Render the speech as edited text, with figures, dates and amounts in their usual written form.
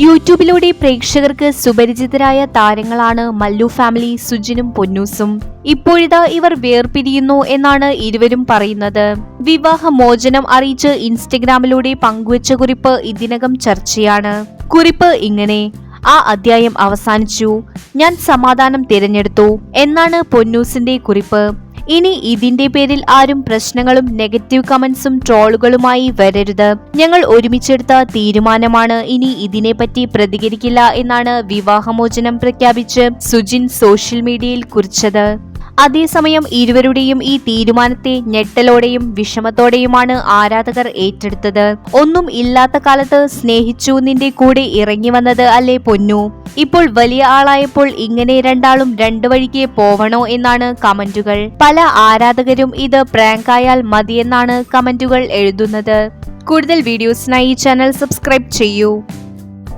യൂട്യൂബിലൂടെ പ്രേക്ഷകർക്ക് സുപരിചിതരായ താരങ്ങളാണ് മല്ലു ഫാമിലി, സുജിനും പൊന്നൂസും. ഇപ്പോഴിതാ ഇവർ വേർപിരിയുന്നു എന്നാണ് ഇരുവരും പറയുന്നത്. വിവാഹമോചനം അറിയിച്ച് ഇൻസ്റ്റഗ്രാമിലൂടെ പങ്കുവച്ച കുറിപ്പ് ഇതിനകം ചർച്ചയാണ്. കുറിപ്പ് ഇങ്ങനെ: ആ അധ്യായം അവസാനിച്ചു, ഞാൻ സമാധാനം തിരഞ്ഞെടുത്തു എന്നാണ് പൊന്നൂസിന്റെ കുറിപ്പ്. ഇനി ഇതിന്റെ പേരിൽ ആരും പ്രശ്നങ്ങളും നെഗറ്റീവ് കമന്റ്സും ട്രോളുകളുമായി വരരുത്. ഞങ്ങൾ ഒരുമിച്ചെടുത്ത തീരുമാനമാണ്, ഇനി ഇതിനെപ്പറ്റി പ്രതികരിക്കില്ല എന്നാണ് വിവാഹമോചനം പ്രഖ്യാപിച്ച് സുജിൻ സോഷ്യൽ മീഡിയയിൽ കുറിച്ചത്. അതേസമയം ഇരുവരുടെയും ഈ തീരുമാനത്തെ ഞെട്ടലോടെയും വിഷമത്തോടെയുമാണ് ആരാധകർ ഏറ്റെടുത്തത്. ഒന്നും ഇല്ലാത്ത കാലത്ത് സ്നേഹിച്ചു നിന്റെ കൂടെ ഇറങ്ങി വന്നത് അല്ലേ പൊന്നു, ഇപ്പോൾ വലിയ ആളായപ്പോൾ ഇങ്ങനെ രണ്ടാളും രണ്ടു വഴിക്ക് പോവണോ എന്നാണ് കമന്റുകൾ. പല ആരാധകരും ഇത് പ്രാങ്കായാൽ മതിയെന്നാണ് കമന്റുകൾ എഴുതുന്നത്. കൂടുതൽ വീഡിയോസിനായി ചാനൽ സബ്സ്ക്രൈബ് ചെയ്യൂ.